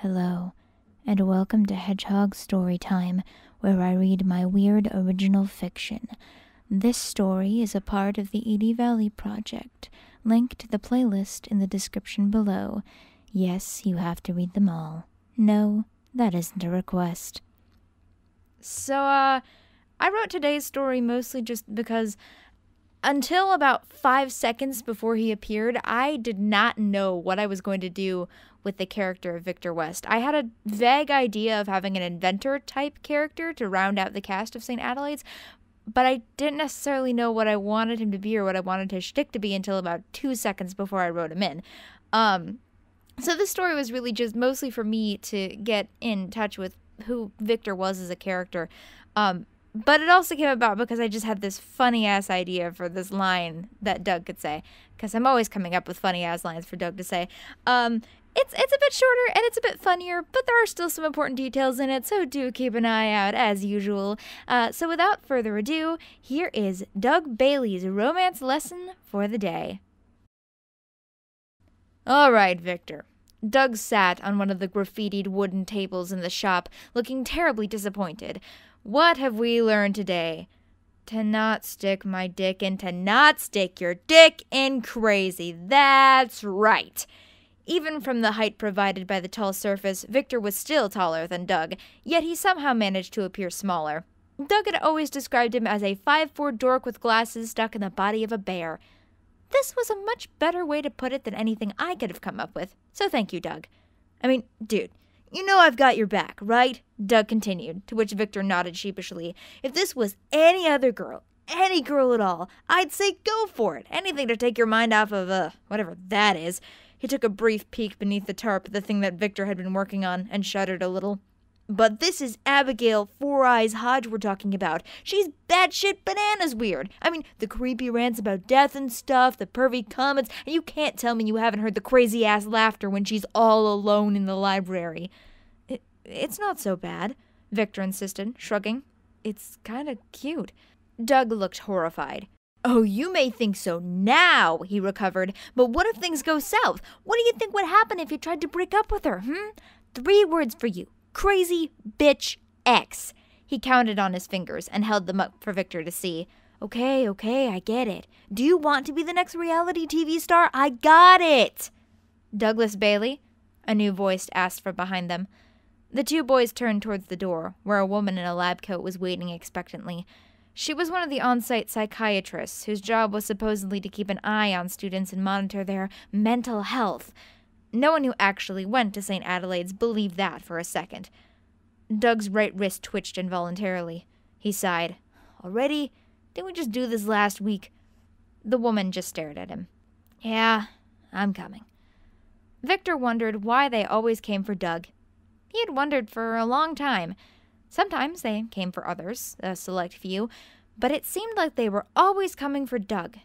Hello, and welcome to Hedgehog Storytime, where I read my weird original fiction. This story is a part of the Edie Valley Project. Link to the playlist in the description below. Yes, you have to read them all. No, that isn't a request. So, I wrote today's story mostly just because until about 5 seconds before he appeared, I did not know what I was going to do with the character of Victor West. I had a vague idea of having an inventor-type character to round out the cast of St. Adelaide's, but I didn't necessarily know what I wanted him to be or what I wanted his shtick to be until about 2 seconds before I wrote him in. So this story was really just mostly for me to get in touch with who Victor was as a character. But it also came about because I just had this funny-ass idea for this line that Doug could say. Because I'm always coming up with funny-ass lines for Doug to say. It's a bit shorter and it's a bit funnier, but there are still some important details in it, so do keep an eye out as usual. So without further ado, here is Doug Bailey's romance lesson for the day. All right, Victor. Doug sat on one of the graffitied wooden tables in the shop, looking terribly disappointed. What have we learned today? To not stick my dick in, to not stick your dick in crazy. That's right. Even from the height provided by the tall surface, Victor was still taller than Doug, yet he somehow managed to appear smaller. Doug had always described him as a 5'4" dork with glasses stuck in the body of a bear. This was a much better way to put it than anything I could have come up with, so thank you, Doug. I mean, dude, you know I've got your back, right? Doug continued, to which Victor nodded sheepishly. If this was any other girl, any girl at all, I'd say go for it. Anything to take your mind off of, whatever that is. He took a brief peek beneath the tarp, the thing that Victor had been working on, and shuddered a little. But this is Abigail Four Eyes Hodge we're talking about. She's batshit bananas weird. I mean, the creepy rants about death and stuff, the pervy comments, and you can't tell me you haven't heard the crazy-ass laughter when she's all alone in the library. It's not so bad, Victor insisted, shrugging. It's kind of cute. Doug looked horrified. Oh, you may think so now, he recovered, but what if things go south? What do you think would happen if you tried to break up with her, 3 words for you. Crazy bitch X. He counted on his fingers and held them up for Victor to see. Okay, I get it. Do you want to be the next reality TV star? I got it! Douglas Bailey? A new voice asked from behind them. The 2 boys turned towards the door, where a woman in a lab coat was waiting expectantly. She was one of the on-site psychiatrists, whose job was supposedly to keep an eye on students and monitor their mental health. No one who actually went to St. Adelaide's believed that for a second. Doug's right wrist twitched involuntarily. He sighed. Already? Didn't we just do this last week? The woman just stared at him. Yeah, I'm coming. Victor wondered why they always came for Doug. He had wondered for a long time. Sometimes they came for others, a select few, but it seemed like they were always coming for Doug.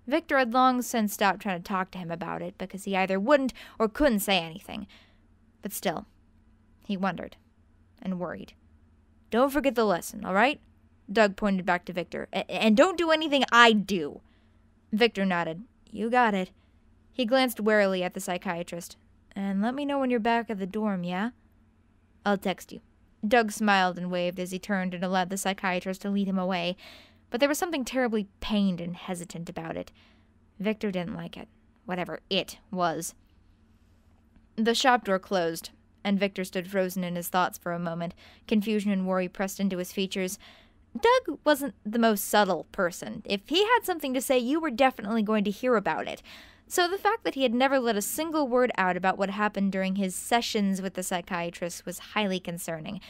Victor had long since stopped trying to talk to him about it because he either wouldn't or couldn't say anything. But still, he wondered and worried. Don't forget the lesson, all right? Doug pointed back to Victor. And don't do anything I do. Victor nodded. You got it. He glanced warily at the psychiatrist. And let me know when you're back at the dorm, yeah? I'll text you. Doug smiled and waved as he turned and allowed the psychiatrist to lead him away, but there was something terribly pained and hesitant about it. Victor didn't like it, whatever it was. The shop door closed, and Victor stood frozen in his thoughts for a moment. Confusion and worry pressed into his features. Doug wasn't the most subtle person. If he had something to say, you were definitely going to hear about it. So the fact that he had never let a single word out about what happened during his sessions with the psychiatrist was highly concerning.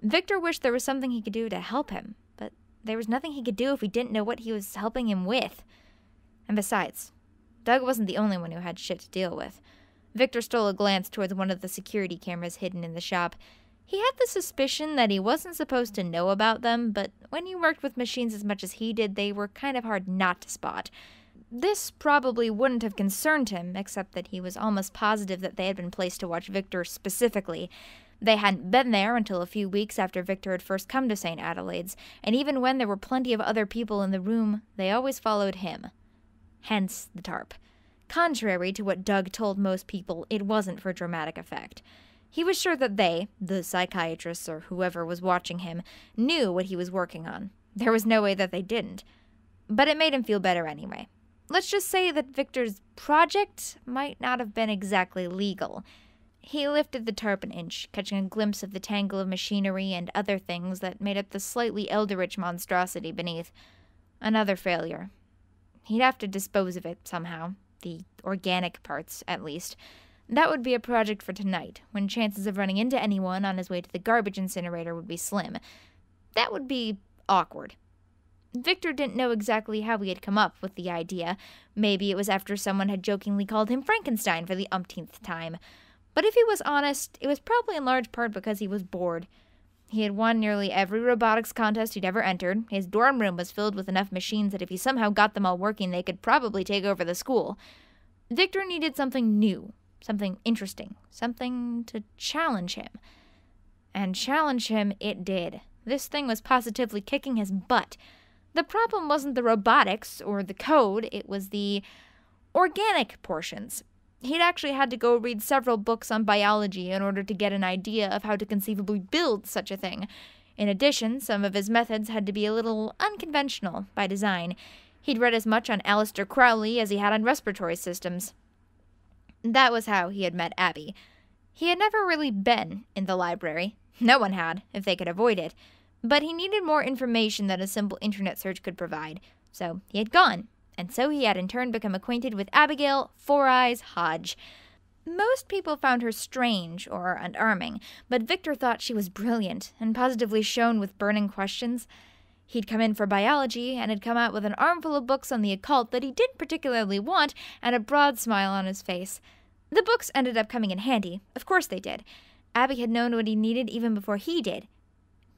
Victor wished there was something he could do to help him, but there was nothing he could do if he didn't know what he was helping him with. And besides, Doug wasn't the only one who had shit to deal with. Victor stole a glance towards one of the security cameras hidden in the shop. He had the suspicion that he wasn't supposed to know about them, but when you worked with machines as much as he did, they were kind of hard not to spot. This probably wouldn't have concerned him, except that he was almost positive that they had been placed to watch Victor specifically. They hadn't been there until a few weeks after Victor had first come to St. Adelaide's, and even when there were plenty of other people in the room, they always followed him. Hence the tarp. Contrary to what Doug told most people, it wasn't for dramatic effect. He was sure that they, the psychiatrists or whoever was watching him, knew what he was working on. There was no way that they didn't. But it made him feel better anyway. Let's just say that Victor's project might not have been exactly legal. He lifted the tarp an inch, catching a glimpse of the tangle of machinery and other things that made up the slightly eldritch monstrosity beneath. Another failure. He'd have to dispose of it somehow. The organic parts, at least. That would be a project for tonight, when chances of running into anyone on his way to the garbage incinerator would be slim. That would be awkward. Victor didn't know exactly how he had come up with the idea. Maybe it was after someone had jokingly called him Frankenstein for the umpteenth time. But if he was honest, it was probably in large part because he was bored. He had won nearly every robotics contest he'd ever entered. His dorm room was filled with enough machines that if he somehow got them all working, they could probably take over the school. Victor needed something new, something interesting, something to challenge him. And challenge him it did. This thing was positively kicking his butt. The problem wasn't the robotics or the code, it was the organic portions. He'd actually had to go read several books on biology in order to get an idea of how to conceivably build such a thing. In addition, some of his methods had to be a little unconventional by design. He'd read as much on Aleister Crowley as he had on respiratory systems. That was how he had met Abby. He had never really been in the library. No one had, if they could avoid it. But he needed more information than a simple internet search could provide. So he had gone. And so he had in turn become acquainted with Abigail Four Eyes Hodge. Most people found her strange or unarming, but Victor thought she was brilliant and positively shone with burning questions. He'd come in for biology and had come out with an armful of books on the occult that he didn't particularly want and a broad smile on his face. The books ended up coming in handy. Of course they did. Abby had known what he needed even before he did.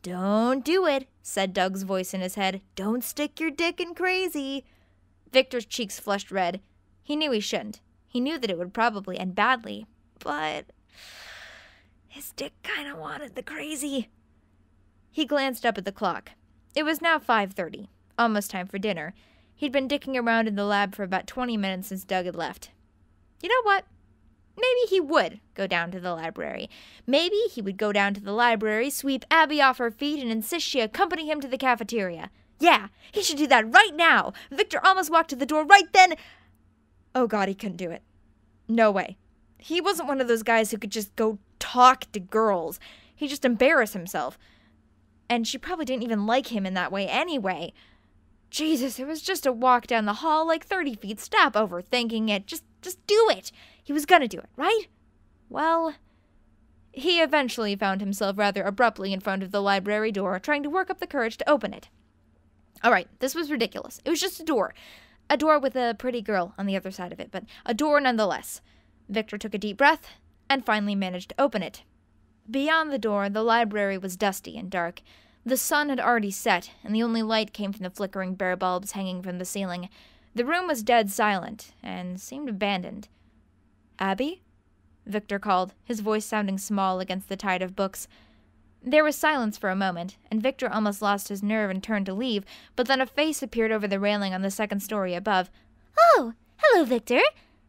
"Don't do it," said Doug's voice in his head. "Don't stick your dick in crazy." Victor's cheeks flushed red. He knew he shouldn't. He knew that it would probably end badly. But his dick kinda wanted the crazy. He glanced up at the clock. It was now 5:30, almost time for dinner. He'd been dicking around in the lab for about 20 minutes since Doug had left. You know what? Maybe he would go down to the library. Maybe he would go down to the library, sweep Abby off her feet, and insist she accompany him to the cafeteria. Yeah, he should do that right now. Victor almost walked to the door right then. Oh God, he couldn't do it. No way. He wasn't one of those guys who could just go talk to girls. He'd just embarrass himself. And she probably didn't even like him in that way anyway. Jesus, it was just a walk down the hall like 30 feet. Stop overthinking it. Just do it. He was gonna do it, right? Well, he eventually found himself rather abruptly in front of the library door, trying to work up the courage to open it. All right, this was ridiculous. It was just a door. A door with a pretty girl on the other side of it, but a door nonetheless. Victor took a deep breath and finally managed to open it. Beyond the door, the library was dusty and dark. The sun had already set, and the only light came from the flickering bare bulbs hanging from the ceiling. The room was dead silent and seemed abandoned. "Abby?" Victor called, his voice sounding small against the tide of books. There was silence for a moment, and Victor almost lost his nerve and turned to leave, but then a face appeared over the railing on the second story above. "Oh, hello, Victor."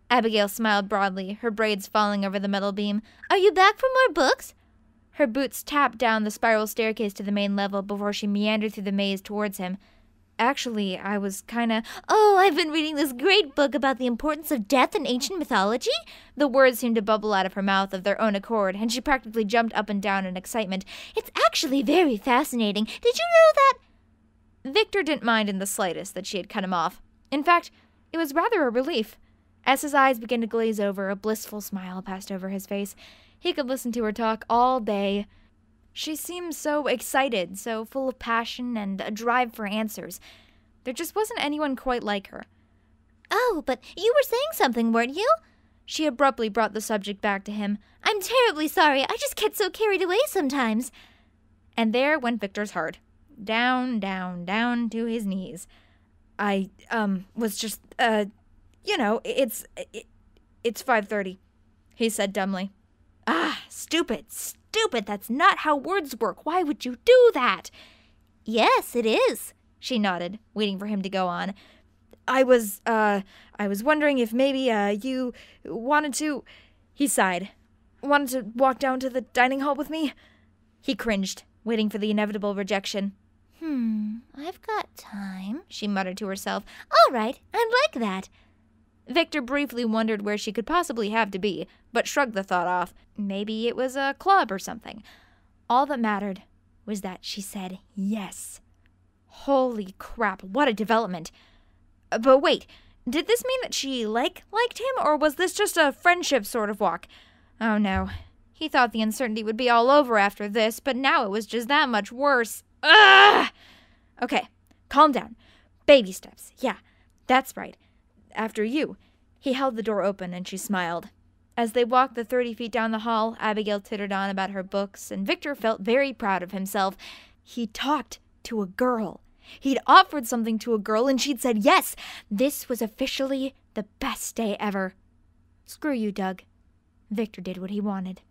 Abigail smiled broadly, her braids falling over the metal beam. "Are you back for more books?" Her boots tapped down the spiral staircase to the main level before she meandered through the maze towards him. "Actually, I was kinda—" "Oh, I've been reading this great book about the importance of death in ancient mythology." The words seemed to bubble out of her mouth of their own accord, and she practically jumped up and down in excitement. "It's actually very fascinating. Did you know that—" Victor didn't mind in the slightest that she had cut him off. In fact, it was rather a relief. As his eyes began to glaze over, a blissful smile passed over his face. He could listen to her talk all day. She seemed so excited, so full of passion and a drive for answers. There just wasn't anyone quite like her. "Oh, but you were saying something, weren't you?" She abruptly brought the subject back to him. "I'm terribly sorry. I just get so carried away sometimes." And there went Victor's heart. Down, down, down to his knees. "I, was just, it's 5:30, he said dumbly. "Ah, stupid, that's not how words work. Why would you do that?" "Yes, it is," she nodded, waiting for him to go on. I was wondering if maybe, you wanted to—" He sighed. wanted to walk down to the dining hall with me? He cringed, waiting for the inevitable rejection. I've got time, she muttered to herself. All right, I'd like that. Victor briefly wondered where she could possibly have to be, but shrugged the thought off. Maybe it was a club or something. All that mattered was that she said yes. Holy crap, what a development. But wait, did this mean that she liked him, or was this just a friendship sort of walk? Oh no. He thought the uncertainty would be all over after this, but now it was just that much worse. Ugh! Okay, calm down. Baby steps. Yeah, that's right. After you. He held the door open and she smiled. As they walked the 30 feet down the hall, Abigail tittered on about her books, and Victor felt very proud of himself. He talked to a girl. He'd offered something to a girl and she'd said yes. This was officially the best day ever. Screw you, Doug. Victor did what he wanted.